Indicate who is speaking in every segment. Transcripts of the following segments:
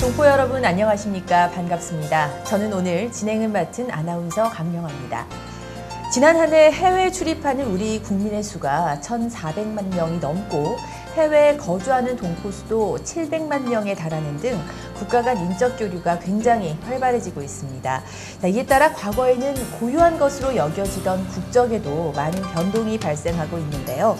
Speaker 1: 동포 여러분 안녕하십니까? 반갑습니다. 저는 오늘 진행을 맡은 아나운서 강명아입니다. 지난 한 해 해외 출입하는 우리 국민의 수가 1,400만 명이 넘고 해외에 거주하는 동포 수도 700만 명에 달하는 등 국가 간 인적 교류가 굉장히 활발해지고 있습니다. 이에 따라 과거에는 고유한 것으로 여겨지던 국적에도 많은 변동이 발생하고 있는데요.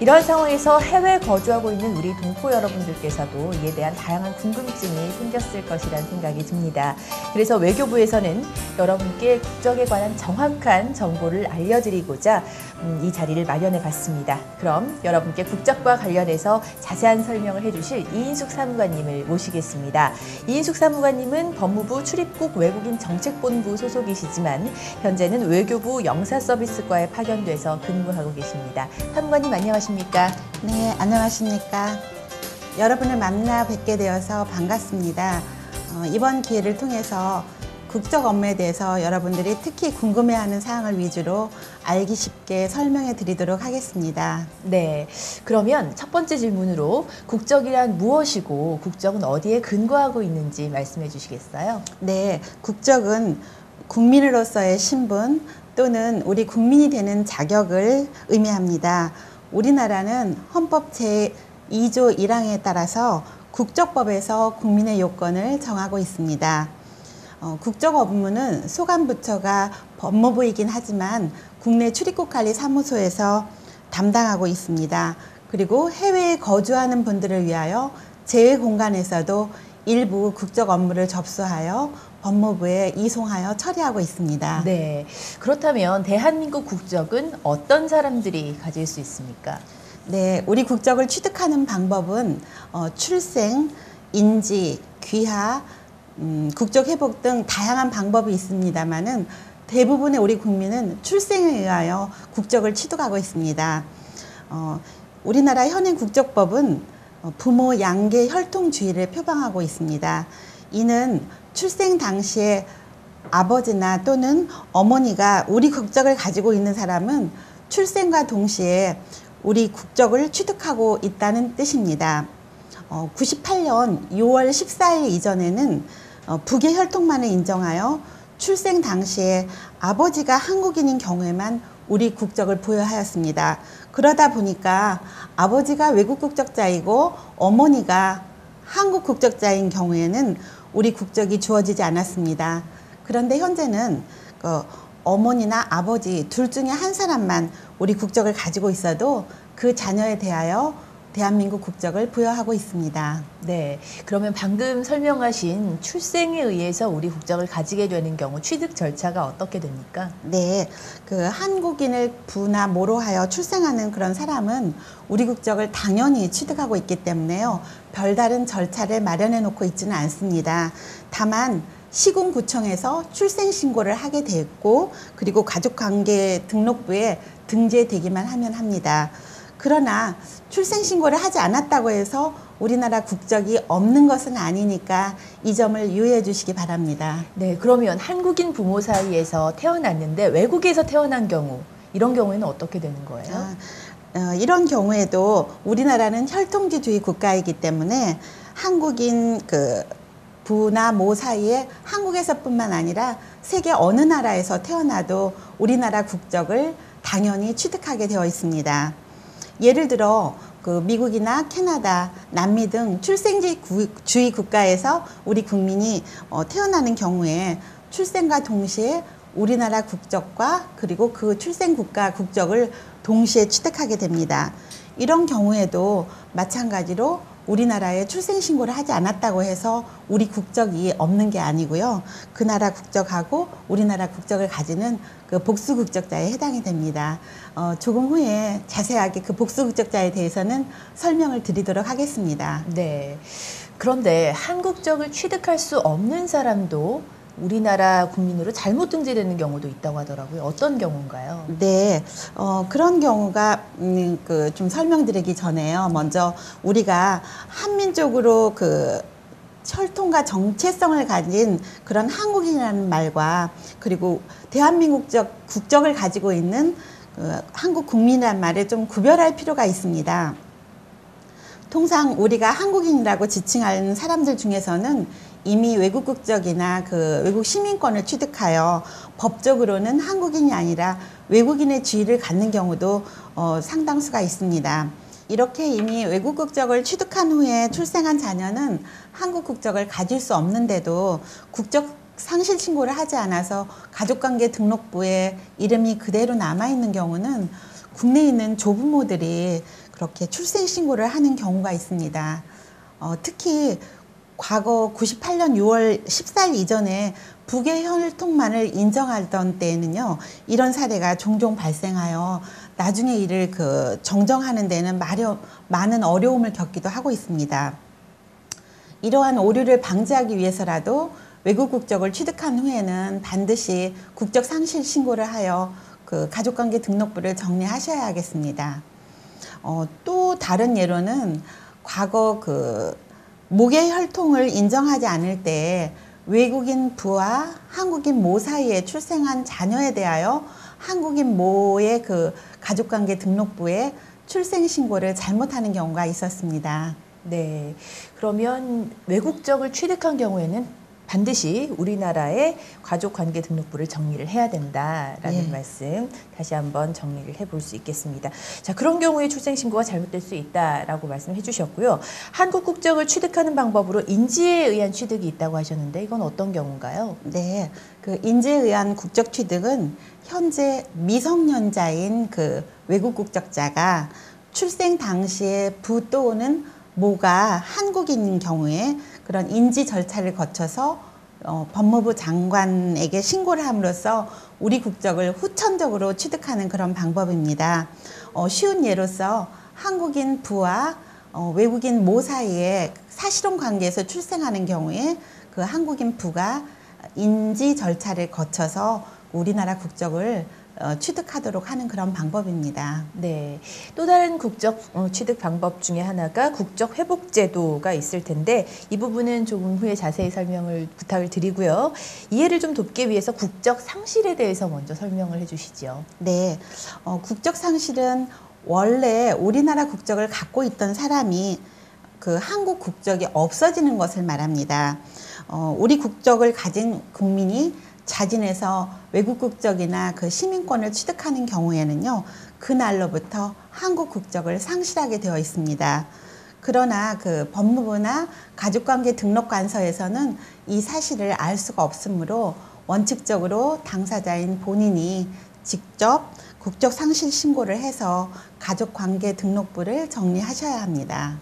Speaker 1: 이런 상황에서 해외에 거주하고 있는 우리 동포 여러분들께서도 이에 대한 다양한 궁금증이 생겼을 것이라는 생각이 듭니다. 그래서 외교부에서는 여러분께 국적에 관한 정확한 정보를 알려드리고자 이 자리를 마련해 봤습니다. 그럼 여러분께 국적과 관련해서 자세한 설명을 해주실 이인숙 사무관님을 모시겠습니다. 이인숙 사무관님은 법무부 출입국 외국인 정책본부 소속이시지만 현재는 외교부 영사서비스과에 파견돼서 근무하고 계십니다. 사무관님 안녕하십니까?
Speaker 2: 네, 안녕하십니까? 여러분을 만나 뵙게 되어서 반갑습니다. 이번 기회를 통해서 국적 업무에 대해서 여러분들이 특히 궁금해하는 사항을 위주로 알기 쉽게 설명해 드리도록 하겠습니다.
Speaker 1: 네, 그러면 첫 번째 질문으로 국적이란 무엇이고 국적은 어디에 근거하고 있는지 말씀해 주시겠어요?
Speaker 2: 네, 국적은 국민으로서의 신분 또는 우리 국민이 되는 자격을 의미합니다. 우리나라는 헌법 제2조 1항에 따라서 국적법에서 국민의 요건을 정하고 있습니다. 국적 업무는 소관부처가 법무부이긴 하지만 국내 출입국관리사무소에서 담당하고 있습니다. 그리고 해외에 거주하는 분들을 위하여 제외공간에서도 일부 국적 업무를 접수하여 법무부에 이송하여 처리하고 있습니다.
Speaker 1: 네, 그렇다면 대한민국 국적은 어떤 사람들이 가질 수 있습니까?
Speaker 2: 네, 우리 국적을 취득하는 방법은 출생, 인지, 귀하, 국적 회복 등 다양한 방법이 있습니다만은 대부분의 우리 국민은 출생에 의하여 국적을 취득하고 있습니다. 우리나라 현행 국적법은 부모 양계 혈통주의를 표방하고 있습니다. 이는 출생 당시에 아버지나 또는 어머니가 우리 국적을 가지고 있는 사람은 출생과 동시에 우리 국적을 취득하고 있다는 뜻입니다. 98년 6월 14일 이전에는 부계 혈통만을 인정하여 출생 당시에 아버지가 한국인인 경우에만 우리 국적을 부여하였습니다. 그러다 보니까 아버지가 외국 국적자이고 어머니가 한국 국적자인 경우에는 우리 국적이 주어지지 않았습니다. 그런데 현재는 어머니나 아버지 둘 중에 한 사람만 우리 국적을 가지고 있어도 그 자녀에 대하여 대한민국 국적을 부여하고 있습니다.
Speaker 1: 네, 그러면 방금 설명하신 출생에 의해서 우리 국적을 가지게 되는 경우 취득 절차가 어떻게 됩니까?
Speaker 2: 네, 그 한국인을 부나 모로 하여 출생하는 그런 사람은 우리 국적을 당연히 취득하고 있기 때문에요. 별다른 절차를 마련해 놓고 있지는 않습니다. 다만 시군구청에서 출생신고를 하게 됐고 그리고 가족관계 등록부에 등재되기만 하면 합니다. 그러나 출생신고를 하지 않았다고 해서 우리나라 국적이 없는 것은 아니니까 이 점을 유의해 주시기 바랍니다.
Speaker 1: 네, 그러면 한국인 부모 사이에서 태어났는데 외국에서 태어난 경우, 이런 경우에는 어떻게 되는 거예요?
Speaker 2: 이런 경우에도 우리나라는 혈통주의 국가이기 때문에 한국인 부나 모 사이에 한국에서뿐만 아니라 세계 어느 나라에서 태어나도 우리나라 국적을 당연히 취득하게 되어 있습니다. 예를 들어 미국이나 캐나다, 남미 등 출생주의 국가에서 우리 국민이 태어나는 경우에 출생과 동시에 우리나라 국적과 그리고 그 출생 국가 국적을 동시에 취득하게 됩니다. 이런 경우에도 마찬가지로 우리나라에 출생신고를 하지 않았다고 해서 우리 국적이 없는 게 아니고요. 그 나라 국적하고 우리나라 국적을 가지는 그 복수 국적자에 해당이 됩니다. 조금 후에 자세하게 그 복수 국적자에 대해서는 설명을 드리도록 하겠습니다.
Speaker 1: 네. 그런데 한국적을 취득할 수 없는 사람도 우리나라 국민으로 잘못 등재되는 경우도 있다고 하더라고요. 어떤 경우인가요?
Speaker 2: 네, 그런 경우가 좀 설명드리기 전에요. 먼저 우리가 한민족으로 혈통과 정체성을 가진 그런 한국인이라는 말과 그리고 대한민국적 국적을 가지고 있는 한국 국민이라는 말을 좀 구별할 필요가 있습니다. 통상 우리가 한국인이라고 지칭하는 사람들 중에서는 이미 외국 국적이나 그 외국 시민권을 취득하여 법적으로는 한국인이 아니라 외국인의 지위를 갖는 경우도 상당수가 있습니다. 이렇게 이미 외국 국적을 취득한 후에 출생한 자녀는 한국 국적을 가질 수 없는데도 국적 상실 신고를 하지 않아서 가족관계 등록부에 이름이 그대로 남아있는 경우는 국내에 있는 조부모들이 그렇게 출생 신고를 하는 경우가 있습니다. 특히 과거 98년 6월 14일 이전에 부계 혈통만을 인정하던 때에는요, 이런 사례가 종종 발생하여 나중에 이를 정정하는 데는 많은 어려움을 겪기도 하고 있습니다. 이러한 오류를 방지하기 위해서라도 외국 국적을 취득한 후에는 반드시 국적 상실 신고를 하여 가족관계 등록부를 정리하셔야 하겠습니다. 또 다른 예로는 과거 모계 혈통을 인정하지 않을 때 외국인 부와 한국인 모 사이에 출생한 자녀에 대하여 한국인 모의 가족관계 등록부에 출생 신고를 잘못하는 경우가 있었습니다.
Speaker 1: 네. 그러면 외국적을 취득한 경우에는 반드시 우리나라의 가족관계 등록부를 정리를 해야 된다라는
Speaker 2: 네.
Speaker 1: 말씀 다시 한번 정리를 해볼 수 있겠습니다. 자, 그런 경우에 출생신고가 잘못될 수 있다라고 말씀해 주셨고요. 한국 국적을 취득하는 방법으로 인지에 의한 취득이 있다고 하셨는데 이건 어떤 경우인가요?
Speaker 2: 네, 인지에 의한 국적 취득은 현재 미성년자인 외국 국적자가 출생 당시에 부 또는 모가 한국인인 경우에 그런 인지 절차를 거쳐서 법무부 장관에게 신고를 함으로써 우리 국적을 후천적으로 취득하는 그런 방법입니다. 쉬운 예로서 한국인 부와 외국인 모 사이에 사실혼 관계에서 출생하는 경우에 그 한국인 부가 인지 절차를 거쳐서 우리나라 국적을 취득하도록 하는 그런 방법입니다.
Speaker 1: 네. 또 다른 국적 취득 방법 중에 하나가 국적 회복 제도가 있을 텐데 이 부분은 조금 후에 자세히 설명을 부탁을 드리고요. 이해를 좀 돕기 위해서 국적 상실에 대해서 먼저 설명을 해 주시죠.
Speaker 2: 네. 국적 상실은 원래 우리나라 국적을 갖고 있던 사람이 한국 국적이 없어지는 것을 말합니다. 우리 국적을 가진 국민이 자진해서 외국 국적이나 시민권을 취득하는 경우에는요, 그날로부터 한국 국적을 상실하게 되어 있습니다. 그러나 법무부나 가족관계 등록관서에서는 이 사실을 알 수가 없으므로 원칙적으로 당사자인 본인이 직접 국적 상실 신고를 해서 가족관계 등록부를 정리하셔야 합니다.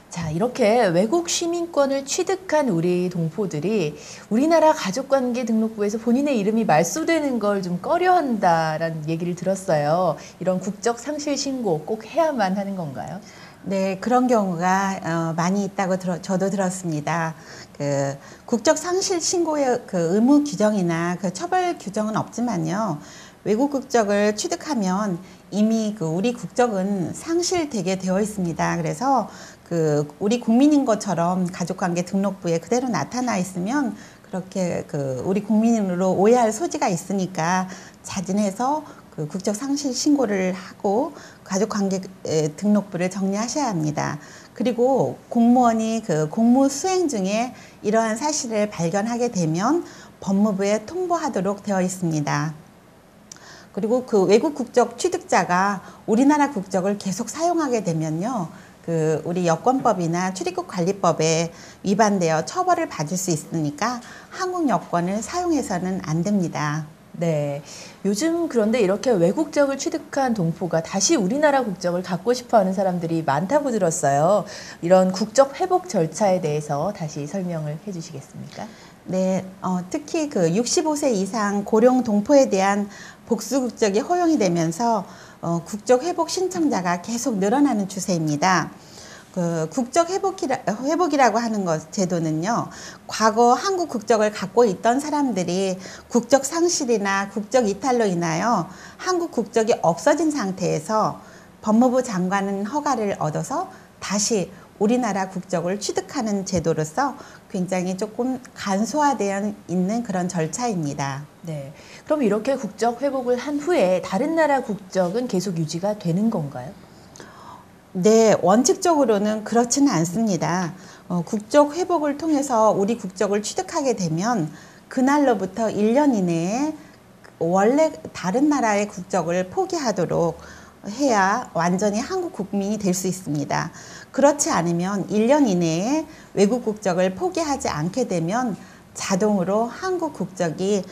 Speaker 1: 자, 이렇게 외국 시민권을 취득한 우리 동포들이 우리나라 가족관계 등록부에서 본인의 이름이 말소되는 걸 좀 꺼려한다라는 얘기를 들었어요. 이런 국적 상실 신고 꼭 해야만 하는 건가요?
Speaker 2: 네, 그런 경우가 많이 있다고 저도 들었습니다. 국적 상실 신고의 의무 규정이나 처벌 규정은 없지만요. 외국 국적을 취득하면 이미 우리 국적은 상실되게 되어 있습니다. 그래서 우리 국민인 것처럼 가족관계 등록부에 그대로 나타나 있으면 그렇게 우리 국민으로 오해할 소지가 있으니까 자진해서 국적 상실 신고를 하고 가족관계 등록부를 정리하셔야 합니다. 그리고 공무원이 공무 수행 중에 이러한 사실을 발견하게 되면 법무부에 통보하도록 되어 있습니다. 그리고 외국 국적 취득자가 우리나라 국적을 계속 사용하게 되면요, 우리 여권법이나 출입국 관리법에 위반되어 처벌을 받을 수 있으니까 한국 여권을 사용해서는 안 됩니다.
Speaker 1: 네. 요즘 그런데 이렇게 외국적을 취득한 동포가 다시 우리나라 국적을 갖고 싶어 하는 사람들이 많다고 들었어요. 이런 국적 회복 절차에 대해서 다시 설명을 해 주시겠습니까?
Speaker 2: 네, 특히 65세 이상 고령 동포에 대한 복수 국적이 허용이 되면서 국적 회복 신청자가 계속 늘어나는 추세입니다. 국적 회복이라고 하는 제도는요, 과거 한국 국적을 갖고 있던 사람들이 국적 상실이나 국적 이탈로 인하여 한국 국적이 없어진 상태에서 법무부 장관은 허가를 얻어서 다시 우리나라 국적을 취득하는 제도로서 굉장히 조금 간소화되어 있는 그런 절차입니다.
Speaker 1: 네. 그럼 이렇게 국적 회복을 한 후에 다른 나라 국적은 계속 유지가 되는 건가요?
Speaker 2: 네, 원칙적으로는 그렇지는 않습니다. 국적 회복을 통해서 우리 국적을 취득하게 되면 그날로부터 1년 이내에 원래 다른 나라의 국적을 포기하도록 해야 완전히 한국 국민이 될 수 있습니다. 그렇지 않으면 1년 이내에 외국 국적을 포기하지 않게 되면 자동으로 한국 국적이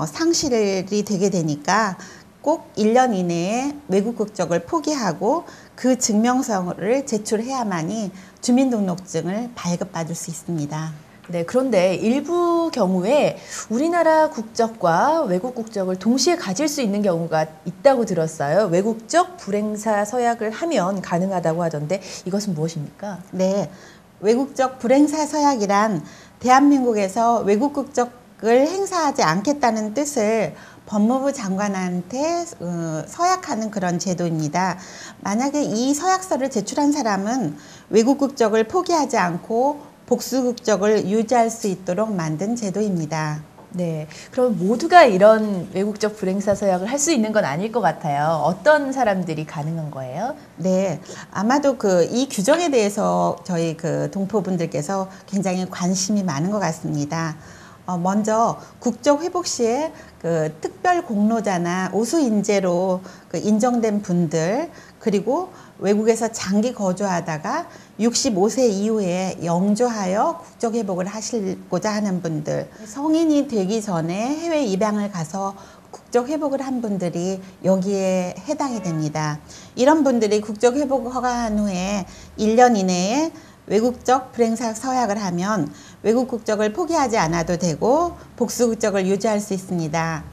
Speaker 2: 상실이 되게 되니까 꼭 1년 이내에 외국 국적을 포기하고 그 증명서를 제출해야만이 주민등록증을 발급받을 수 있습니다.
Speaker 1: 네, 그런데 일부 경우에 우리나라 국적과 외국 국적을 동시에 가질 수 있는 경우가 있다고 들었어요. 외국적 불행사 서약을 하면 가능하다고 하던데 이것은 무엇입니까?
Speaker 2: 네, 외국적 불행사 서약이란 대한민국에서 외국 국적을 행사하지 않겠다는 뜻을 법무부 장관한테 서약하는 그런 제도입니다. 만약에 이 서약서를 제출한 사람은 외국 국적을 포기하지 않고 복수 국적을 유지할 수 있도록 만든 제도입니다.
Speaker 1: 네, 그럼 모두가 이런 외국적 불행사 서약을 할 수 있는 건 아닐 것 같아요. 어떤 사람들이 가능한 거예요?
Speaker 2: 네, 아마도 이 규정에 대해서 저희 동포분들께서 굉장히 관심이 많은 것 같습니다. 먼저 국적 회복 시에 특별 공로자나 우수 인재로 인정된 분들, 그리고 외국에서 장기 거주하다가 65세 이후에 영주하여 국적 회복을 하시고자 하는 분들, 성인이 되기 전에 해외 입양을 가서 국적 회복을 한 분들이 여기에 해당이 됩니다. 이런 분들이 국적 회복 허가한 후에 1년 이내에 외국적 불행사 서약을 하면 외국 국적을 포기하지 않아도 되고 복수 국적을 유지할 수 있습니다.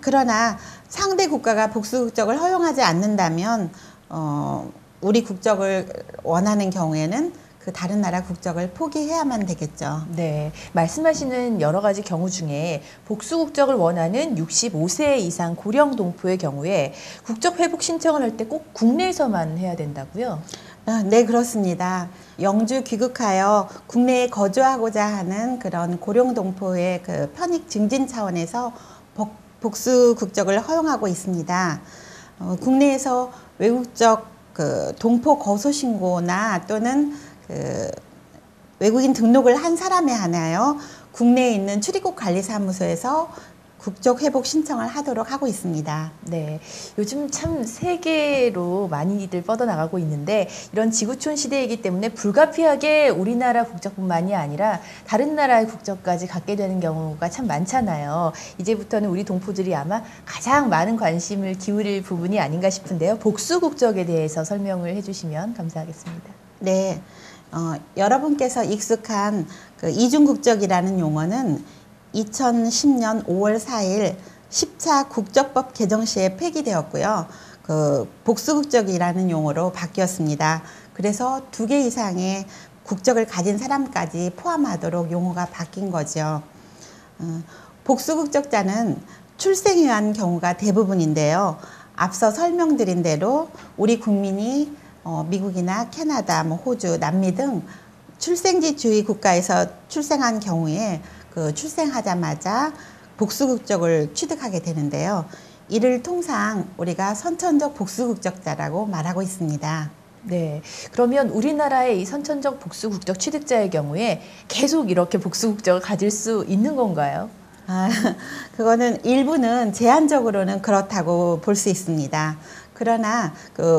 Speaker 2: 그러나 상대 국가가 복수 국적을 허용하지 않는다면 우리 국적을 원하는 경우에는 그 다른 나라 국적을 포기해야만 되겠죠.
Speaker 1: 네, 말씀하시는 여러 가지 경우 중에 복수 국적을 원하는 65세 이상 고령 동포의 경우에 국적 회복 신청을 할 때 꼭 국내에서만 해야 된다고요?
Speaker 2: 네, 그렇습니다. 영주 귀국하여 국내에 거주하고자 하는 그런 고령 동포의 편익 증진 차원에서 복수 국적을 허용하고 있습니다. 국내에서 외국적 동포 거소 신고나 또는 외국인 등록을 한 사람에 한하여 국내에 있는 출입국 관리사무소에서 국적 회복 신청을 하도록 하고 있습니다.
Speaker 1: 네, 요즘 참 세계로 많이들 뻗어나가고 있는데 이런 지구촌 시대이기 때문에 불가피하게 우리나라 국적뿐만이 아니라 다른 나라의 국적까지 갖게 되는 경우가 참 많잖아요. 이제부터는 우리 동포들이 아마 가장 많은 관심을 기울일 부분이 아닌가 싶은데요. 복수 국적에 대해서 설명을 해주시면 감사하겠습니다.
Speaker 2: 네, 여러분께서 익숙한 이중 국적이라는 용어는 2010년 5월 4일 10차 국적법 개정 시에 폐기되었고요. 복수국적이라는 용어로 바뀌었습니다. 그래서 2개 이상의 국적을 가진 사람까지 포함하도록 용어가 바뀐 거죠. 복수국적자는 출생에 의한 경우가 대부분인데요. 앞서 설명드린 대로 우리 국민이 미국이나 캐나다, 호주, 남미 등 출생지 주의 국가에서 출생한 경우에 출생하자마자 복수국적을 취득하게 되는데요. 이를 통상 우리가 선천적 복수국적자라고 말하고 있습니다.
Speaker 1: 네, 그러면 우리나라의 이 선천적 복수국적 취득자의 경우에 계속 이렇게 복수국적을 가질 수 있는 건가요?
Speaker 2: 그거는 일부는 제한적으로는 그렇다고 볼 수 있습니다. 그러나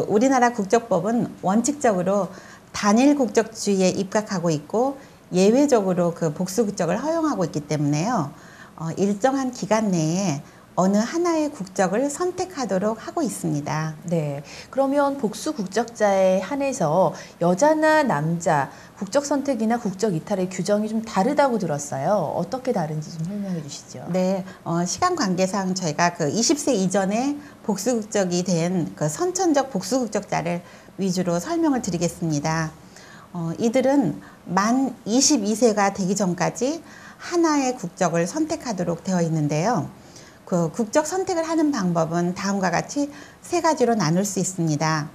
Speaker 2: 우리나라 국적법은 원칙적으로 단일 국적주의에 입각하고 있고 예외적으로 복수 국적을 허용하고 있기 때문에요. 일정한 기간 내에 어느 하나의 국적을 선택하도록 하고 있습니다.
Speaker 1: 네, 그러면 복수 국적자에 한해서 여자나 남자 국적 선택이나 국적 이탈의 규정이 좀 다르다고 들었어요. 어떻게 다른지 좀 설명해 주시죠.
Speaker 2: 네, 시간 관계상 저희가 20세 이전에 복수 국적이 된 선천적 복수 국적자를 위주로 설명을 드리겠습니다. 이들은 만 22세가 되기 전까지 하나의 국적을 선택하도록 되어 있는데요. 국적 선택을 하는 방법은 다음과 같이 3가지로 나눌 수 있습니다.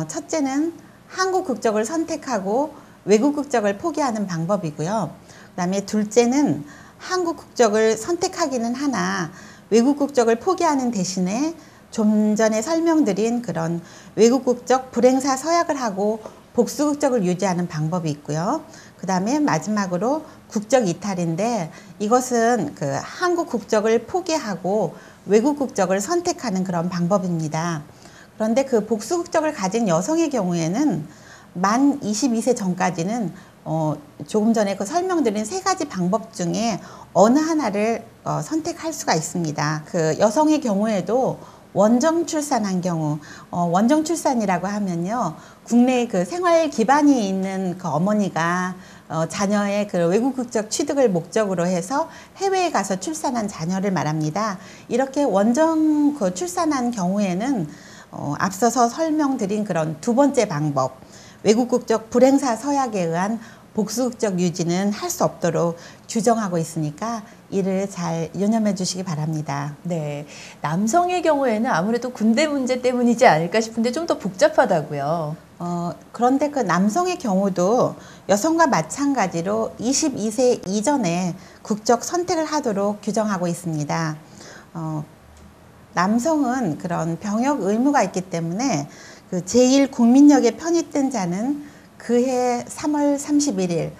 Speaker 2: 첫째는 한국 국적을 선택하고 외국 국적을 포기하는 방법이고요. 그다음에 둘째는 한국 국적을 선택하기는 하나 외국 국적을 포기하는 대신에 좀 전에 설명드린 그런 외국 국적 불행사 서약을 하고 복수 국적을 유지하는 방법이 있고요. 그 다음에 마지막으로 국적 이탈인데 이것은 그 한국 국적을 포기하고 외국 국적을 선택하는 그런 방법입니다. 그런데 그 복수 국적을 가진 여성의 경우에는 만 22세 전까지는 조금 전에 그 설명드린 세 가지 방법 중에 어느 하나를 선택할 수가 있습니다. 그 여성의 경우에도 원정 출산한 경우, 원정 출산이라고 하면요, 국내에 그 생활 기반이 있는 그 어머니가 자녀의 그 외국 국적 취득을 목적으로 해서 해외에 가서 출산한 자녀를 말합니다. 이렇게 원정 그 출산한 경우에는 앞서서 설명드린 그런 두 번째 방법, 외국 국적 불행사 서약에 의한 복수 국적 유지는 할 수 없도록 규정하고 있으니까 이를 잘 유념해 주시기 바랍니다.
Speaker 1: 네, 남성의 경우에는 아무래도 군대 문제 때문이지 않을까 싶은데 좀 더 복잡하다고요.
Speaker 2: 그런데 그 남성의 경우도 여성과 마찬가지로 22세 이전에 국적 선택을 하도록 규정하고 있습니다. 남성은 그런 병역 의무가 있기 때문에 그 제1국민역에 편입된 자는 그해 3월 31일,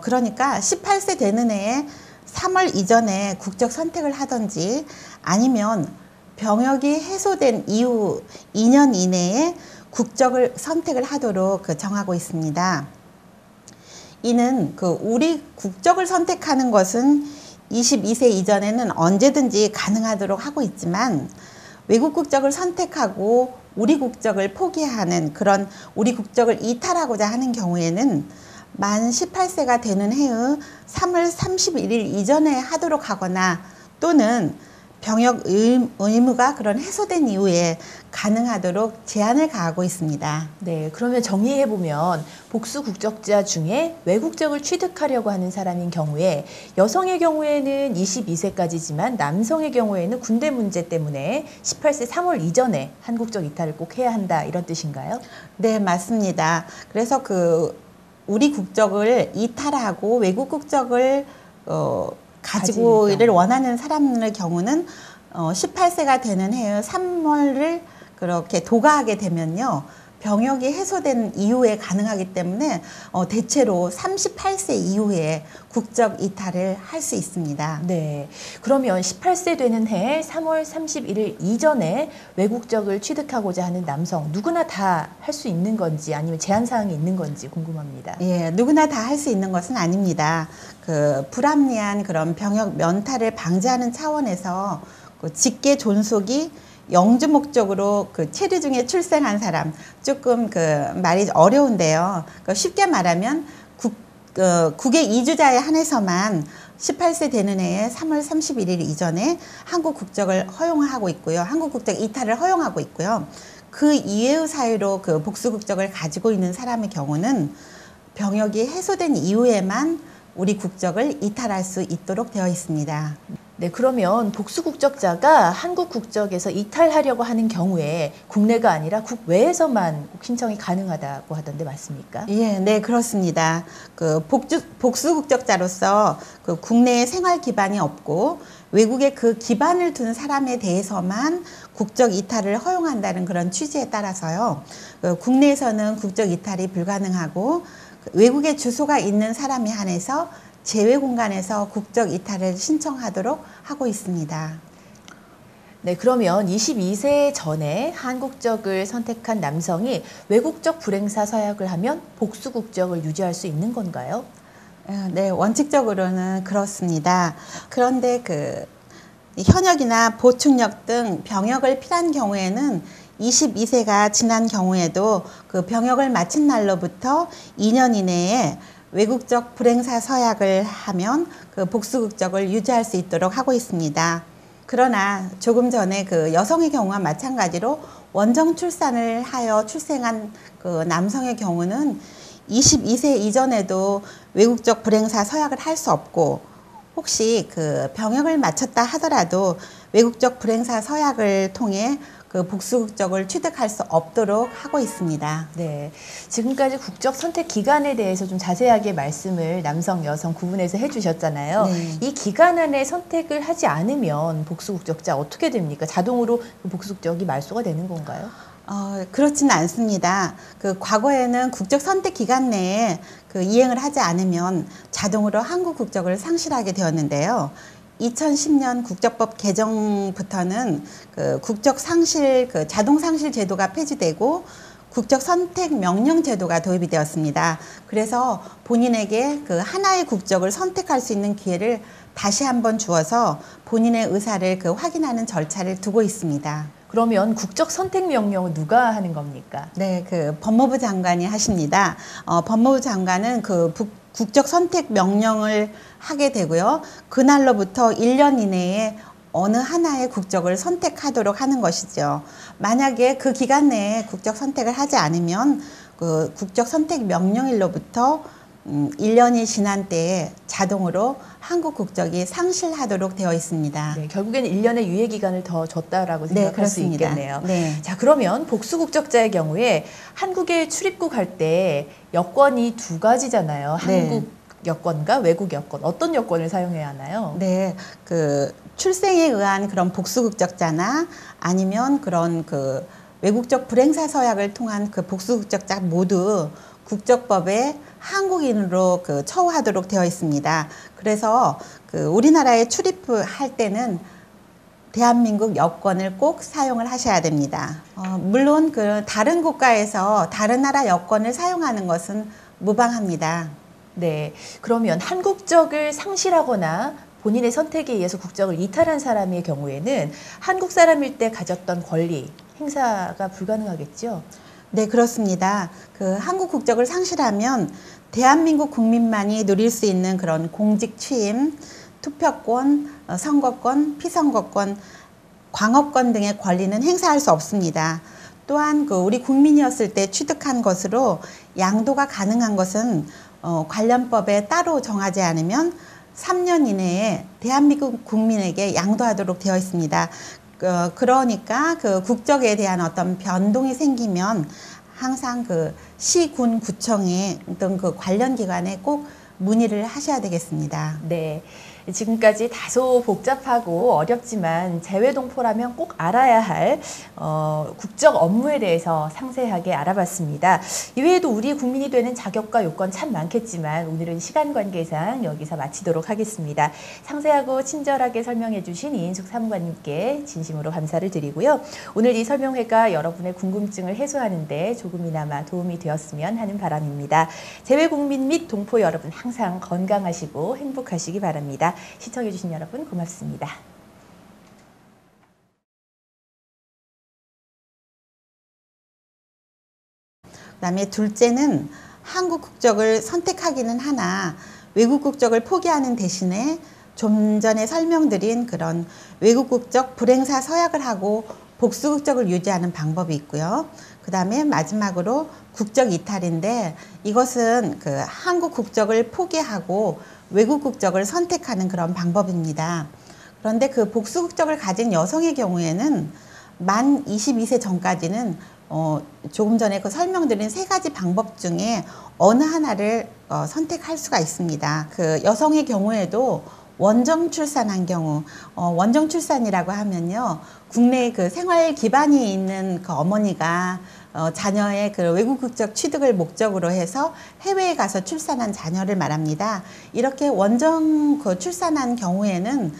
Speaker 2: 그러니까 18세 되는 해에 3월 이전에 국적 선택을 하든지 아니면 병역이 해소된 이후 2년 이내에 국적을 선택을 하도록 정하고 있습니다. 이는 그 우리 국적을 선택하는 것은 22세 이전에는 언제든지 가능하도록 하고 있지만 외국 국적을 선택하고 우리 국적을 포기하는 그런 우리 국적을 이탈하고자 하는 경우에는 만 18세가 되는 해의 3월 31일 이전에 하도록 하거나 또는 병역 의무가 그런 해소된 이후에 가능하도록 제한을 가하고 있습니다.
Speaker 1: 네, 그러면 정리해보면 복수 국적자 중에 외국적을 취득하려고 하는 사람인 경우에 여성의 경우에는 22세까지지만 남성의 경우에는 군대 문제 때문에 18세 3월 이전에 한국적 이탈을 꼭 해야 한다 이런 뜻인가요?
Speaker 2: 네, 맞습니다. 그래서 그 우리 국적을 이탈하고 외국 국적을 가지고를 원하는 사람의 경우는 18세가 되는 해의 3월을 그렇게 도가하게 되면요, 병역이 해소된 이후에 가능하기 때문에 대체로 38세 이후에 국적 이탈을 할 수 있습니다.
Speaker 1: 네, 그러면 18세 되는 해 3월 31일 이전에 외국적을 취득하고자 하는 남성 누구나 다 할 수 있는 건지 아니면 제한사항이 있는 건지 궁금합니다.
Speaker 2: 예, 누구나 다 할 수 있는 것은 아닙니다. 그 불합리한 그런 병역 면탈을 방지하는 차원에서 그 직계 존속이 영주 목적으로 그 체류 중에 출생한 사람, 조금 그 말이 어려운데요. 쉽게 말하면 국외 이주자에 한해서만 18세 되는 해에 3월 31일 이전에 한국 국적을 허용하고 있고요. 한국 국적 이탈을 허용하고 있고요. 그 이외의 사유로 그 복수 국적을 가지고 있는 사람의 경우는 병역이 해소된 이후에만 우리 국적을 이탈할 수 있도록 되어 있습니다.
Speaker 1: 네, 그러면 복수 국적자가 한국 국적에서 이탈하려고 하는 경우에 국내가 아니라 국외에서만 신청이 가능하다고 하던데 맞습니까?
Speaker 2: 예, 네, 그렇습니다. 그 복수 국적자로서 그 국내에 생활 기반이 없고 외국에 그 기반을 둔 사람에 대해서만 국적 이탈을 허용한다는 그런 취지에 따라서요. 국내에서는 국적 이탈이 불가능하고 외국에 주소가 있는 사람에 한해서 제외 공간에서 국적 이탈을 신청하도록 하고 있습니다.
Speaker 1: 네, 그러면 22세 전에 한국적을 선택한 남성이 외국적 불행사 서약을 하면 복수 국적을 유지할 수 있는 건가요?
Speaker 2: 네, 원칙적으로는 그렇습니다. 그런데 그 현역이나 보충역 등 병역을 필요한 경우에는 22세가 지난 경우에도 그 병역을 마친 날로부터 2년 이내에 외국적 불행사 서약을 하면 그 복수 국적을 유지할 수 있도록 하고 있습니다. 그러나 조금 전에 그 여성의 경우와 마찬가지로 원정 출산을 하여 출생한 그 남성의 경우는 22세 이전에도 외국적 불행사 서약을 할 수 없고 혹시 그 병역을 마쳤다 하더라도 외국적 불행사 서약을 통해 그 복수 국적을 취득할 수 없도록 하고 있습니다.
Speaker 1: 네, 지금까지 국적 선택 기간에 대해서 좀 자세하게 말씀을 남성, 여성 구분해서 해주셨잖아요.
Speaker 2: 네.
Speaker 1: 이 기간 안에 선택을 하지 않으면 복수 국적자 어떻게 됩니까? 자동으로 그 복수 국적이 말소가 되는 건가요?
Speaker 2: 그렇지는 않습니다. 그 과거에는 국적 선택 기간 내에 그 이행을 하지 않으면 자동으로 한국 국적을 상실하게 되었는데요. 2010년 국적법 개정부터는 그 국적 상실, 그 자동 상실 제도가 폐지되고 국적 선택 명령 제도가 도입이 되었습니다. 그래서 본인에게 그 하나의 국적을 선택할 수 있는 기회를 다시 한번 주어서 본인의 의사를 그 확인하는 절차를 두고 있습니다.
Speaker 1: 그러면 국적 선택 명령은 누가 하는 겁니까?
Speaker 2: 네, 그 법무부 장관이 하십니다. 법무부 장관은 그 국적 선택 명령을 하게 되고요. 그날로부터 1년 이내에 어느 하나의 국적을 선택하도록 하는 것이죠. 만약에 그 기간 내에 국적 선택을 하지 않으면 그 국적 선택 명령일로부터 1년이 지난 때에 자동으로 한국 국적이 상실하도록 되어 있습니다.
Speaker 1: 네, 결국에는 1년의 유예 기간을 더 줬다라고 생각할 수 있겠네요.
Speaker 2: 네.
Speaker 1: 자, 그러면 복수 국적자의 경우에 한국에 출입국할 때 여권이 두 가지잖아요.
Speaker 2: 네.
Speaker 1: 한국 여권과 외국 여권. 어떤 여권을 사용해야 하나요?
Speaker 2: 네, 그 출생에 의한 그런 복수 국적자나 아니면 그런 그 외국적 불행사 서약을 통한 그 복수 국적자 모두 국적법에 한국인으로 그 처우하도록 되어 있습니다. 그래서 그 우리나라에 출입할 때는 대한민국 여권을 꼭 사용을 하셔야 됩니다. 물론 그 다른 국가에서 다른 나라 여권을 사용하는 것은 무방합니다.
Speaker 1: 네, 그러면 한국적을 상실하거나 본인의 선택에 의해서 국적을 이탈한 사람의 경우에는 한국 사람일 때 가졌던 권리, 행사가 불가능하겠죠?
Speaker 2: 네, 그렇습니다. 그 한국 국적을 상실하면 대한민국 국민만이 누릴 수 있는 그런 공직 취임, 투표권, 선거권, 피선거권, 광업권 등의 권리는 행사할 수 없습니다. 또한 그 우리 국민이었을 때 취득한 것으로 양도가 가능한 것은 관련법에 따로 정하지 않으면 3년 이내에 대한민국 국민에게 양도하도록 되어 있습니다. 그러니까 그 국적에 대한 어떤 변동이 생기면 항상 그 시, 군, 구청에 어떤 그 관련 기관에 꼭 문의를 하셔야 되겠습니다.
Speaker 1: 네. 지금까지 다소 복잡하고 어렵지만 재외동포라면 꼭 알아야 할 국적 업무에 대해서 상세하게 알아봤습니다. 이외에도 우리 국민이 되는 자격과 요건 참 많겠지만 오늘은 시간 관계상 여기서 마치도록 하겠습니다. 상세하고 친절하게 설명해 주신 이인숙 사무관님께 진심으로 감사를 드리고요. 오늘 이 설명회가 여러분의 궁금증을 해소하는 데 조금이나마 도움이 되었으면 하는 바람입니다. 재외국민 및 동포 여러분 항상 건강하시고 행복하시기 바랍니다. 시청해주신 여러분 고맙습니다.
Speaker 2: 그다음에 둘째는 한국 국적을 선택하기는 하나 외국 국적을 포기하는 대신에 좀 전에 설명드린 그런 외국 국적 불행사 서약을 하고 복수 국적을 유지하는 방법이 있고요. 그다음에 마지막으로 국적 이탈인데 이것은 그 한국 국적을 포기하고 외국 국적을 선택하는 그런 방법입니다. 그런데 그 복수 국적을 가진 여성의 경우에는 만 22세 전까지는 조금 전에 그 설명드린 세 가지 방법 중에 어느 하나를 선택할 수가 있습니다. 그 여성의 경우에도 원정 출산한 경우, 원정 출산이라고 하면요, 국내에 그 생활 기반이 있는 그 어머니가 자녀의 그 외국 국적 취득을 목적으로 해서 해외에 가서 출산한 자녀를 말합니다. 이렇게 원정 그 출산한 경우에는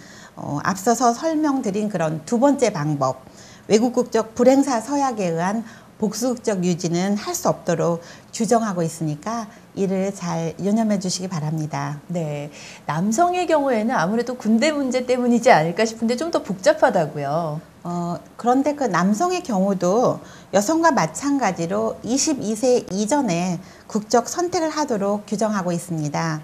Speaker 2: 앞서서 설명드린 그런 두 번째 방법, 외국 국적 불행사 서약에 의한 복수 국적 유지는 할 수 없도록 규정하고 있으니까 이를 잘 유념해 주시기 바랍니다.
Speaker 1: 네, 남성의 경우에는 아무래도 군대 문제 때문이지 않을까 싶은데 좀 더 복잡하다고요.
Speaker 2: 그런데 그 남성의 경우도 여성과 마찬가지로 22세 이전에 국적 선택을 하도록 규정하고 있습니다.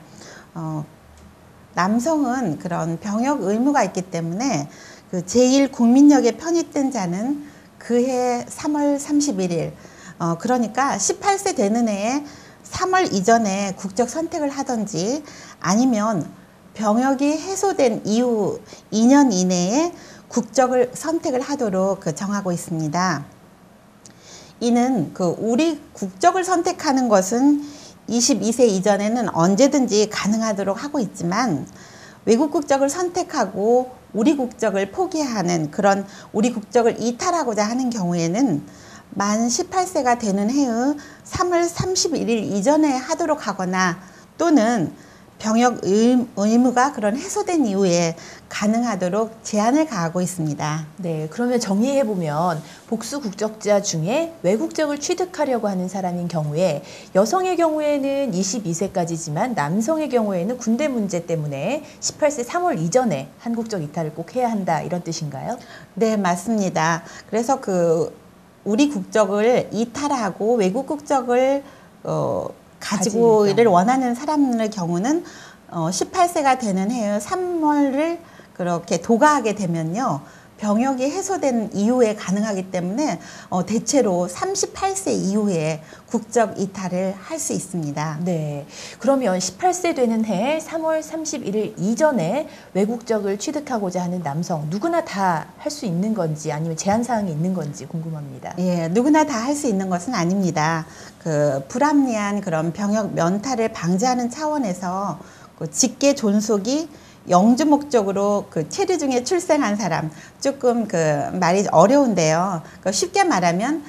Speaker 2: 남성은 그런 병역 의무가 있기 때문에 그 제1국민역에 편입된 자는 그해 3월 31일, 그러니까 18세 되는 해에 3월 이전에 국적 선택을 하든지 아니면 병역이 해소된 이후 2년 이내에 국적을 선택을 하도록 정하고 있습니다. 이는 우리 국적을 선택하는 것은 22세 이전에는 언제든지 가능하도록 하고 있지만 외국 국적을 선택하고 우리 국적을 포기하는 그런 우리 국적을 이탈하고자 하는 경우에는 만 18세가 되는 해의 3월 31일 이전에 하도록 하거나 또는 병역 의무가 그런 해소된 이후에 가능하도록 제한을 가하고 있습니다.
Speaker 1: 네, 그러면 정리해보면 복수 국적자 중에 외국적을 취득하려고 하는 사람인 경우에 여성의 경우에는 22세까지지만 남성의 경우에는 군대 문제 때문에 18세 3월 이전에 한국적 이탈을 꼭 해야 한다 이런 뜻인가요?
Speaker 2: 네, 맞습니다. 그래서 우리 국적을 이탈하고 외국 국적을 가지고를 원하는 사람의 경우는 18세가 되는 해의 3월을 그렇게 도가하게 되면요. 병역이 해소된 이후에 가능하기 때문에 대체로 38세 이후에 국적 이탈을 할 수 있습니다.
Speaker 1: 네. 그러면 18세 되는 해 3월 31일 이전에 외국적을 취득하고자 하는 남성 누구나 다 할 수 있는 건지 아니면 제한 사항이 있는 건지 궁금합니다.
Speaker 2: 예, 누구나 다 할 수 있는 것은 아닙니다. 불합리한 그런 병역 면탈을 방지하는 차원에서 직계 존속이 영주 목적으로 체류 중에 출생한 사람, 조금 말이 어려운데요. 쉽게 말하면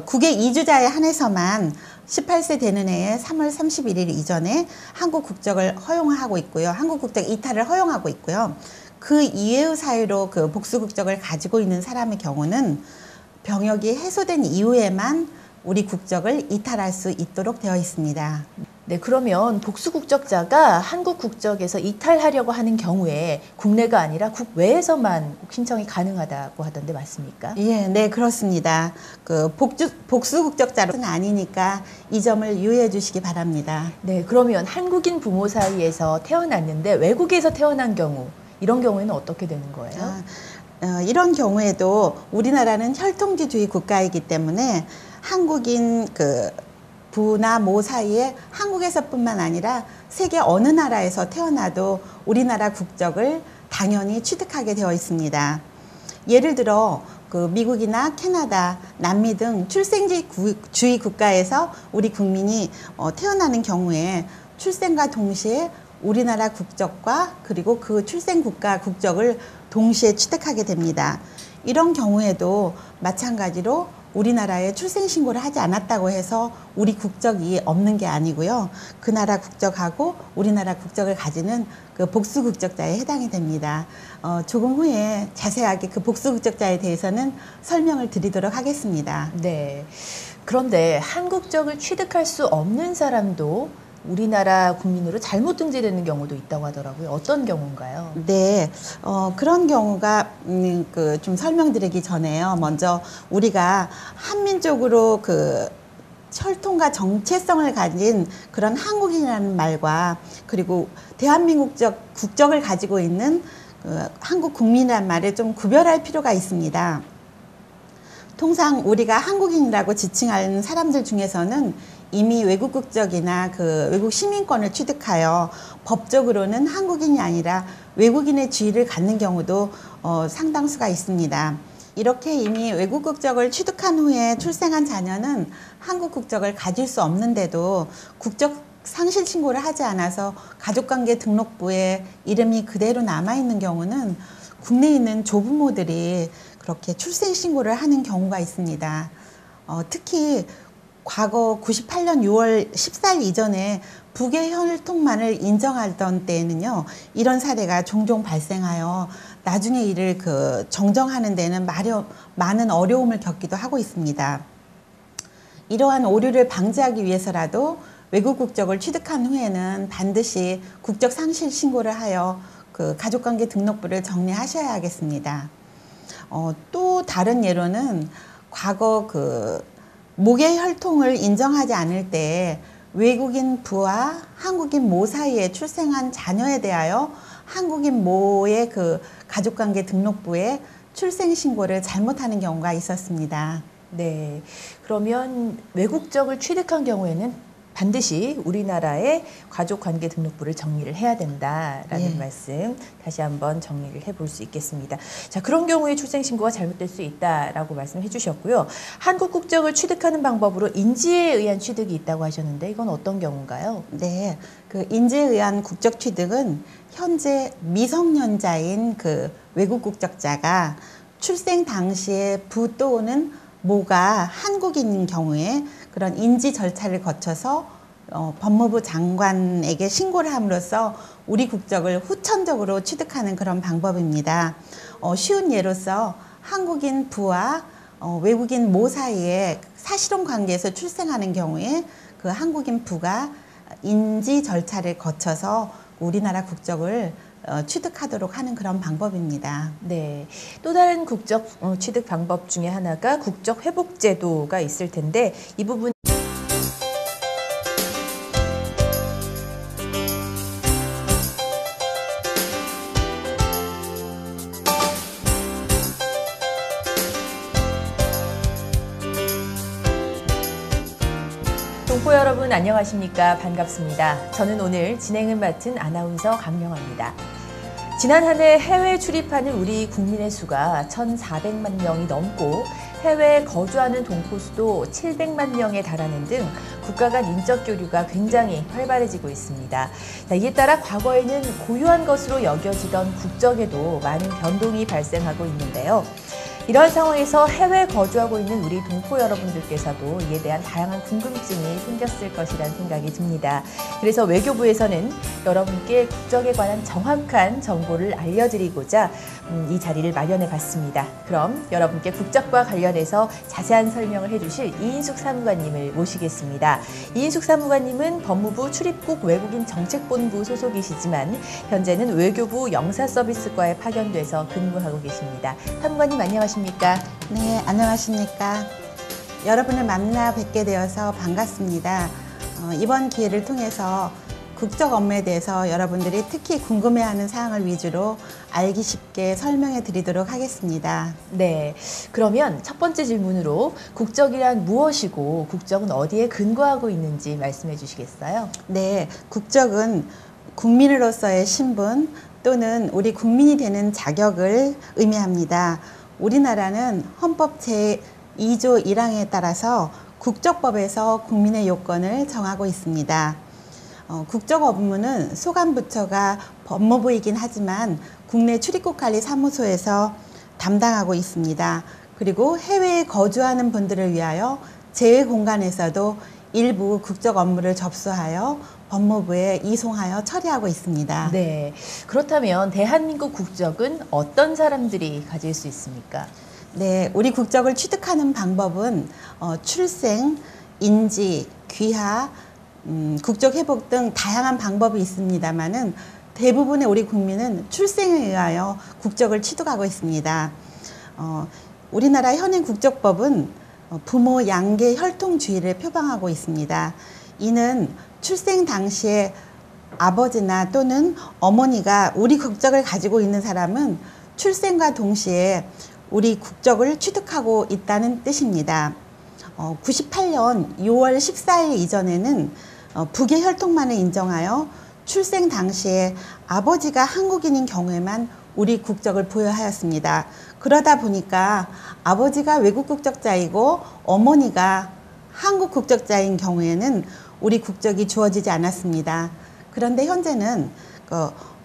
Speaker 2: 국외 이주자에 한해서만 18세 되는 해에 3월 31일 이전에 한국 국적을 허용하고 있고요. 한국 국적 이탈을 허용하고 있고요. 그 이외의 사유로 복수 국적을 가지고 있는 사람의 경우는 병역이 해소된 이후에만 우리 국적을 이탈할 수 있도록 되어 있습니다.
Speaker 1: 네, 그러면 복수 국적자가 한국 국적에서 이탈하려고 하는 경우에 국내가 아니라 국외에서만 신청이 가능하다고 하던데 맞습니까?
Speaker 2: 예, 네, 그렇습니다. 복수 국적자는 아니니까 이 점을 유의해 주시기 바랍니다.
Speaker 1: 네, 그러면 한국인 부모 사이에서 태어났는데 외국에서 태어난 경우, 이런 경우에는 어떻게 되는 거예요?
Speaker 2: 이런 경우에도 우리나라는 혈통주의 국가이기 때문에 한국인 부나 모 사이에 한국에서뿐만 아니라 세계 어느 나라에서 태어나도 우리나라 국적을 당연히 취득하게 되어 있습니다. 예를 들어 미국이나 캐나다, 남미 등 출생주의 국가에서 우리 국민이 태어나는 경우에 출생과 동시에 우리나라 국적과 그리고 그 출생 국가 국적을 동시에 취득하게 됩니다. 이런 경우에도 마찬가지로 우리나라에 출생신고를 하지 않았다고 해서 우리 국적이 없는 게 아니고요. 그 나라 국적하고 우리나라 국적을 가지는 복수 국적자에 해당이 됩니다. 조금 후에 자세하게 복수 국적자에 대해서는 설명을 드리도록 하겠습니다.
Speaker 1: 네. 그런데 한국적을 취득할 수 없는 사람도 우리나라 국민으로 잘못 등재되는 경우도 있다고 하더라고요. 어떤 경우인가요?
Speaker 2: 네, 그런 경우가 좀 설명드리기 전에요. 먼저 우리가 한민족으로 혈통과 정체성을 가진 그런 한국인이라는 말과 그리고 대한민국 국적을 가지고 있는 한국 국민이라는 말을 좀 구별할 필요가 있습니다. 통상 우리가 한국인이라고 지칭하는 사람들 중에서는 이미 외국 국적이나 외국 시민권을 취득하여 법적으로는 한국인이 아니라 외국인의 지위를 갖는 경우도 상당수가 있습니다. 이렇게 이미 외국 국적을 취득한 후에 출생한 자녀는 한국 국적을 가질 수 없는데도 국적 상실 신고를 하지 않아서 가족관계 등록부에 이름이 그대로 남아있는 경우는 국내에 있는 조부모들이 그렇게 출생 신고를 하는 경우가 있습니다. 특히 과거 98년 6월 14일 이전에 북의 혈통만을 인정하던 때에는요, 이런 사례가 종종 발생하여 나중에 이를 정정하는 데는 많은 어려움을 겪기도 하고 있습니다. 이러한 오류를 방지하기 위해서라도 외국 국적을 취득한 후에는 반드시 국적 상실 신고를 하여 가족관계 등록부를 정리하셔야 하겠습니다. 또 다른 예로는 과거 모계 혈통을 인정하지 않을 때 외국인 부와 한국인 모 사이에 출생한 자녀에 대하여 한국인 모의 가족관계 등록부에 출생신고를 잘못하는 경우가 있었습니다.
Speaker 1: 네. 그러면 외국적을 취득한 경우에는 반드시 우리나라의 가족관계 등록부를 정리를 해야 된다라는
Speaker 2: 예.
Speaker 1: 말씀 다시 한번 정리를 해볼 수 있겠습니다. 자, 그런 경우에 출생신고가 잘못될 수 있다라고 말씀해 주셨고요. 한국 국적을 취득하는 방법으로 인지에 의한 취득이 있다고 하셨는데 이건 어떤 경우인가요?
Speaker 2: 네, 그 인지에 의한 국적 취득은 현재 미성년자인 그 외국 국적자가 출생 당시에 부 또는 모가 한국인인 경우에 그런 인지 절차를 거쳐서 법무부 장관에게 신고를 함으로써 우리 국적을 후천적으로 취득하는 그런 방법입니다. 쉬운 예로서 한국인 부와 외국인 모 사이에 사실혼 관계에서 출생하는 경우에 그 한국인 부가 인지 절차를 거쳐서 우리나라 국적을 취득하도록 하는 그런 방법입니다.
Speaker 1: 네, 또 다른 국적 취득 방법 중에 하나가 국적 회복 제도가 있을 텐데 이 부분 동포 여러분 안녕하십니까? 반갑습니다. 저는 오늘 진행을 맡은 아나운서 강명아입니다. 지난 한 해 해외 출입하는 우리 국민의 수가 1,400만 명이 넘고 해외에 거주하는 동포 수도 700만 명에 달하는 등 국가 간 인적 교류가 굉장히 활발해지고 있습니다. 자, 이에 따라 과거에는 고유한 것으로 여겨지던 국적에도 많은 변동이 발생하고 있는데요. 이러한 상황에서 해외에 거주하고 있는 우리 동포 여러분들께서도 이에 대한 다양한 궁금증이 생겼을 것이라는 생각이 듭니다. 그래서 외교부에서는 여러분께 국적에 관한 정확한 정보를 알려드리고자 이 자리를 마련해 봤습니다. 그럼 여러분께 국적과 관련해서 자세한 설명을 해주실 이인숙 사무관님을 모시겠습니다. 이인숙 사무관님은 법무부 출입국 외국인 정책본부 소속이시지만 현재는 외교부 영사서비스과에 파견돼서 근무하고 계십니다. 사무관님 안녕하십니까?
Speaker 2: 네, 안녕하십니까? 여러분을 만나 뵙게 되어서 반갑습니다. 이번 기회를 통해서 국적 업무에 대해서 여러분들이 특히 궁금해하는 사항을 위주로 알기 쉽게 설명해 드리도록 하겠습니다.
Speaker 1: 네, 그러면 첫 번째 질문으로 국적이란 무엇이고 국적은 어디에 근거하고 있는지 말씀해 주시겠어요?
Speaker 2: 네, 국적은 국민으로서의 신분 또는 우리 국민이 되는 자격을 의미합니다. 우리나라는 헌법 제2조 1항에 따라서 국적법에서 국민의 요건을 정하고 있습니다. 국적 업무는 소관부처가 법무부이긴 하지만 국내 출입국관리사무소에서 담당하고 있습니다. 그리고 해외에 거주하는 분들을 위하여 제외공간에서도 일부 국적 업무를 접수하여 법무부에 이송하여 처리하고 있습니다.
Speaker 1: 네, 그렇다면 대한민국 국적은 어떤 사람들이 가질 수 있습니까?
Speaker 2: 네, 우리 국적을 취득하는 방법은 출생, 인지, 귀하, 국적 회복 등 다양한 방법이 있습니다만은 대부분의 우리 국민은 출생에 의하여 국적을 취득하고 있습니다. 우리나라 현행 국적법은 부모 양계 혈통주의를 표방하고 있습니다. 이는 출생 당시에 아버지나 또는 어머니가 우리 국적을 가지고 있는 사람은 출생과 동시에 우리 국적을 취득하고 있다는 뜻입니다. 98년 6월 14일 이전에는 부계 혈통만을 인정하여 출생 당시에 아버지가 한국인인 경우에만 우리 국적을 부여하였습니다. 그러다 보니까 아버지가 외국 국적자이고 어머니가 한국 국적자인 경우에는 우리 국적이 주어지지 않았습니다. 그런데 현재는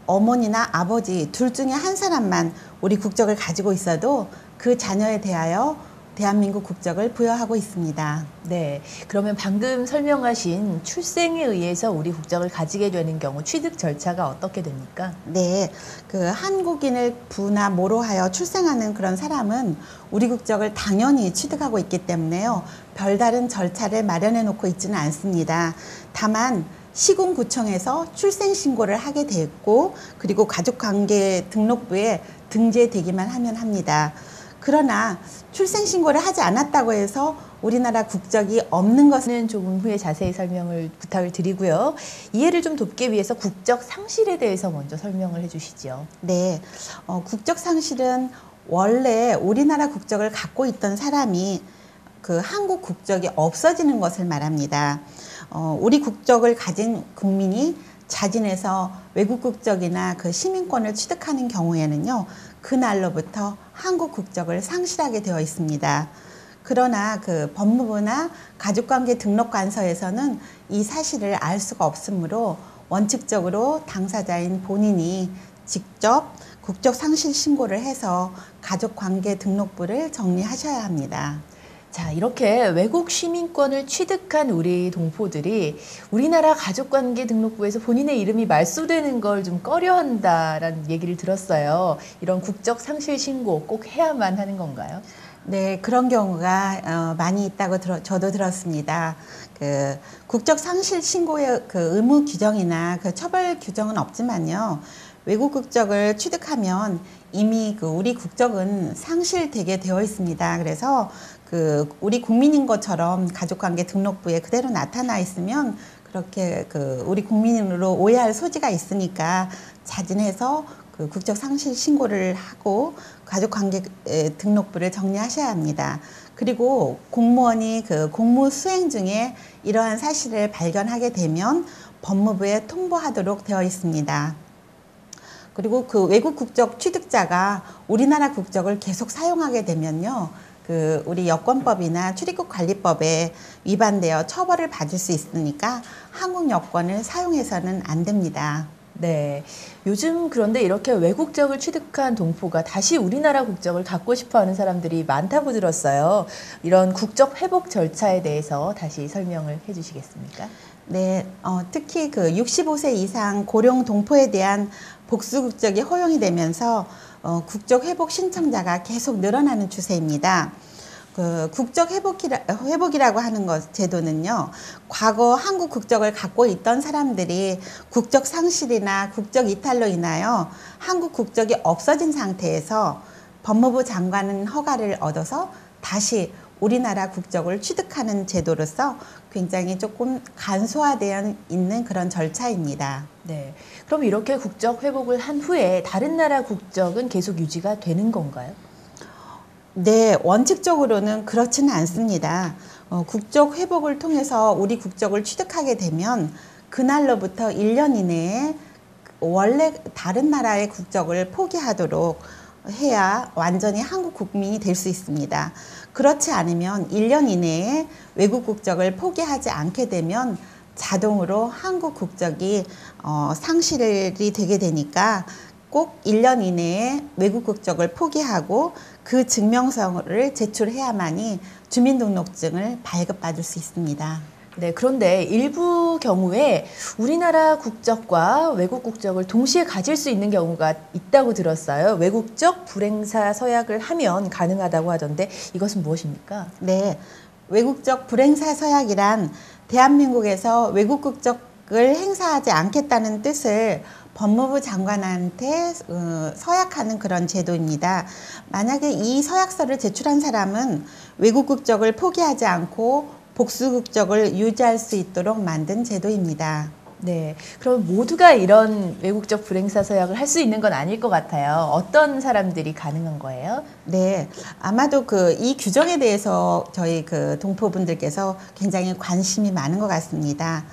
Speaker 2: 어머니나 아버지 둘 중에 한 사람만 우리 국적을 가지고 있어도 그 자녀에 대하여 대한민국 국적을 부여하고 있습니다.
Speaker 1: 네, 그러면 방금 설명하신 출생에 의해서 우리 국적을 가지게 되는 경우 취득 절차가 어떻게 됩니까?
Speaker 2: 네, 그 한국인을 부나 모로 하여 출생하는 그런 사람은 우리 국적을 당연히 취득하고 있기 때문에요. 별다른 절차를 마련해 놓고 있지는 않습니다. 다만 시군구청에서 출생신고를 하게 됐고 그리고 가족관계 등록부에 등재되기만 하면 합니다. 그러나 출생신고를 하지 않았다고 해서 우리나라 국적이 없는 것은
Speaker 1: 조금 후에 자세히 설명을 부탁을 드리고요. 이해를 좀 돕기 위해서 국적 상실에 대해서 먼저 설명을 해주시죠.
Speaker 2: 네, 국적 상실은 원래 우리나라 국적을 갖고 있던 사람이 그 한국 국적이 없어지는 것을 말합니다. 우리 국적을 가진 국민이 자진해서 외국 국적이나 그 시민권을 취득하는 경우에는요, 그날로부터 한국 국적을 상실하게 되어 있습니다. 그러나 그 법무부나 가족관계등록관서에서는 이 사실을 알 수가 없으므로 원칙적으로 당사자인 본인이 직접 국적 상실 신고를 해서 가족관계등록부를 정리하셔야 합니다.
Speaker 1: 자, 이렇게 외국 시민권을 취득한 우리 동포들이 우리나라 가족관계 등록부에서 본인의 이름이 말소되는 걸 좀 꺼려한다라는 얘기를 들었어요. 이런 국적 상실 신고 꼭 해야만 하는 건가요?
Speaker 2: 네, 그런 경우가 많이 있다고 저도 들었습니다. 그 국적 상실 신고의 그 의무 규정이나 그 처벌 규정은 없지만요. 외국 국적을 취득하면 이미 그 우리 국적은 상실되게 되어 있습니다. 그래서 그 우리 국민인 것처럼 가족관계 등록부에 그대로 나타나 있으면 그렇게 그 우리 국민으로 오해할 소지가 있으니까 자진해서 그 국적 상실 신고를 하고 가족관계 등록부를 정리하셔야 합니다. 그리고 공무원이 그 공무 수행 중에 이러한 사실을 발견하게 되면 법무부에 통보하도록 되어 있습니다. 그리고 그 외국 국적 취득자가 우리나라 국적을 계속 사용하게 되면요, 그 우리 여권법이나 출입국 관리법에 위반되어 처벌을 받을 수 있으니까 한국 여권을 사용해서는 안 됩니다.
Speaker 1: 네. 요즘 그런데 이렇게 외국적을 취득한 동포가 다시 우리나라 국적을 갖고 싶어 하는 사람들이 많다고 들었어요. 이런 국적 회복 절차에 대해서 다시 설명을 해 주시겠습니까?
Speaker 2: 네, 특히 그 65세 이상 고령 동포에 대한 복수 국적이 허용이 되면서 국적 회복 신청자가 계속 늘어나는 추세입니다. 그 국적 회복이라고 하는 것 제도는요, 과거 한국 국적을 갖고 있던 사람들이 국적 상실이나 국적 이탈로 인하여 한국 국적이 없어진 상태에서 법무부 장관은 허가를 얻어서 다시 우리나라 국적을 취득하는 제도로서 굉장히 조금 간소화되어 있는 그런 절차입니다.
Speaker 1: 네. 그럼 이렇게 국적 회복을 한 후에 다른 나라 국적은 계속 유지가 되는 건가요?
Speaker 2: 네, 원칙적으로는 그렇지는 않습니다. 국적 회복을 통해서 우리 국적을 취득하게 되면 그날로부터 1년 이내에 원래 다른 나라의 국적을 포기하도록 해야 완전히 한국 국민이 될 수 있습니다. 그렇지 않으면 1년 이내에 외국 국적을 포기하지 않게 되면 자동으로 한국 국적이 상실이 되게 되니까 꼭 1년 이내에 외국 국적을 포기하고 그 증명서를 제출해야만이 주민등록증을 발급받을 수 있습니다.
Speaker 1: 네, 그런데 일부 경우에 우리나라 국적과 외국 국적을 동시에 가질 수 있는 경우가 있다고 들었어요. 외국적 불행사 서약을 하면 가능하다고 하던데 이것은 무엇입니까?
Speaker 2: 네, 외국적 불행사 서약이란 대한민국에서 외국 국적을 행사하지 않겠다는 뜻을 법무부 장관한테 서약하는 그런 제도입니다. 만약에 이 서약서를 제출한 사람은 외국 국적을 포기하지 않고 복수 국적을 유지할 수 있도록 만든 제도입니다.
Speaker 1: 네, 그럼 모두가 이런 외국적 불행사 서약을 할 수 있는 건 아닐 것 같아요. 어떤 사람들이 가능한 거예요?
Speaker 2: 네, 아마도 이 규정에 대해서 저희 그 동포분들께서 굉장히 관심이 많은 것 같습니다.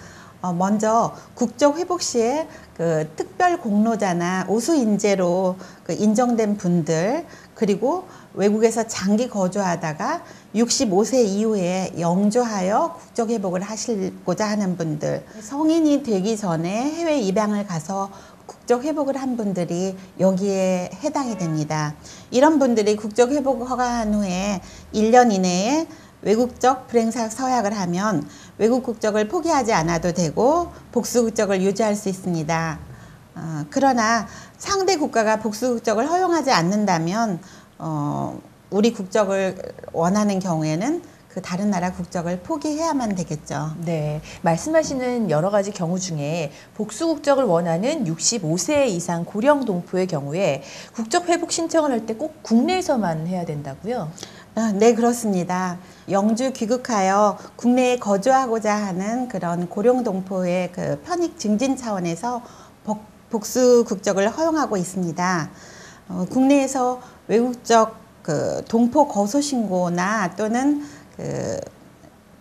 Speaker 2: 먼저 국적 회복 시에 그 특별 공로자나 우수 인재로 그 인정된 분들, 그리고 외국에서 장기 거주하다가 65세 이후에 영주하여 국적 회복을 하시고자 하는 분들, 성인이 되기 전에 해외 입양을 가서 국적 회복을 한 분들이 여기에 해당이 됩니다. 이런 분들이 국적 회복 허가한 후에 1년 이내에 외국적 불행사 서약을 하면 외국 국적을 포기하지 않아도 되고 복수 국적을 유지할 수 있습니다. 그러나 상대 국가가 복수 국적을 허용하지 않는다면 우리 국적을 원하는 경우에는 그 다른 나라 국적을 포기해야만 되겠죠.
Speaker 1: 네, 말씀하시는 여러 가지 경우 중에 복수 국적을 원하는 65세 이상 고령 동포의 경우에 국적 회복 신청을 할 때 꼭 국내에서만 해야 된다고요?
Speaker 2: 네, 그렇습니다. 영주 귀국하여 국내에 거주하고자 하는 그런 고령 동포의 그 편익 증진 차원에서 복수 국적을 허용하고 있습니다. 국내에서 외국적 그 동포 거소 신고나 또는 그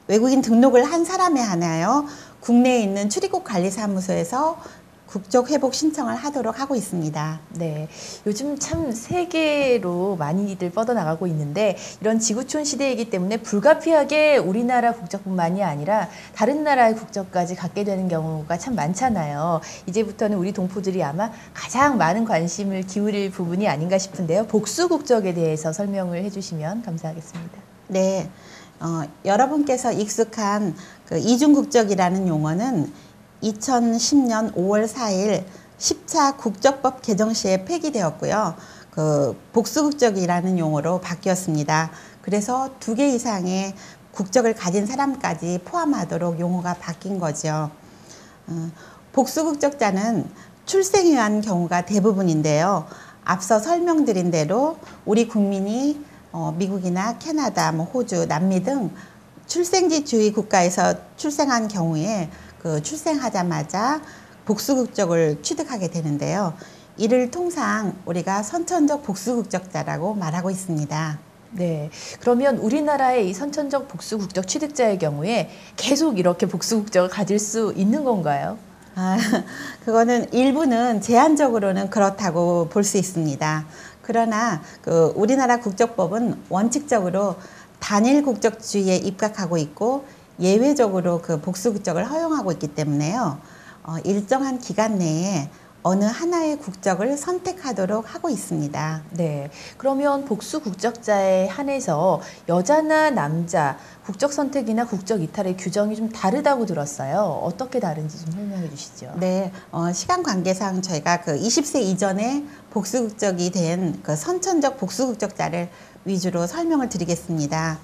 Speaker 2: 외국인 등록을 한 사람에 한하여 국내에 있는 출입국 관리사무소에서 국적 회복 신청을 하도록 하고 있습니다.
Speaker 1: 네, 요즘 참 세계로 많이들 뻗어나가고 있는데 이런 지구촌 시대이기 때문에 불가피하게 우리나라 국적뿐만이 아니라 다른 나라의 국적까지 갖게 되는 경우가 참 많잖아요. 이제부터는 우리 동포들이 아마 가장 많은 관심을 기울일 부분이 아닌가 싶은데요. 복수 국적에 대해서 설명을 해주시면 감사하겠습니다.
Speaker 2: 네, 여러분께서 익숙한 그 이중 국적이라는 용어는 2010년 5월 4일 10차 국적법 개정 시에 폐기되었고요. 그 복수국적이라는 용어로 바뀌었습니다. 그래서 2개 이상의 국적을 가진 사람까지 포함하도록 용어가 바뀐 거죠. 복수국적자는 출생에 의한 경우가 대부분인데요. 앞서 설명드린 대로 우리 국민이 미국이나 캐나다, 호주, 남미 등 출생지 주의 국가에서 출생한 경우에 그 출생하자마자 복수국적을 취득하게 되는데요. 이를 통상 우리가 선천적 복수국적자라고 말하고 있습니다.
Speaker 1: 네, 그러면 우리나라의 이 선천적 복수국적 취득자의 경우에 계속 이렇게 복수국적을 가질 수 있는 건가요?
Speaker 2: 그거는 일부는 제한적으로는 그렇다고 볼 수 있습니다. 그러나 그 우리나라 국적법은 원칙적으로 단일 국적주의에 입각하고 있고 예외적으로 그 복수국적을 허용하고 있기 때문에요. 일정한 기간 내에 어느 하나의 국적을 선택하도록 하고 있습니다.
Speaker 1: 네, 그러면 복수 국적자에 한해서 여자나 남자 국적 선택이나 국적 이탈의 규정이 좀 다르다고 들었어요. 어떻게 다른지 좀 설명해 주시죠.
Speaker 2: 네, 시간 관계상 저희가 그 20세 이전에 복수 국적이 된 그 선천적 복수 국적자를 위주로 설명을 드리겠습니다.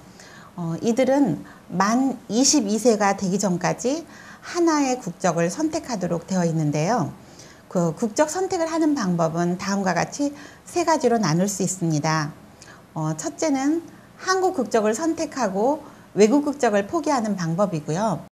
Speaker 2: 이들은 만 22세가 되기 전까지 하나의 국적을 선택하도록 되어 있는데요. 그 국적 선택을 하는 방법은 다음과 같이 3가지로 나눌 수 있습니다. 첫째는 한국 국적을 선택하고 외국 국적을 포기하는 방법이고요.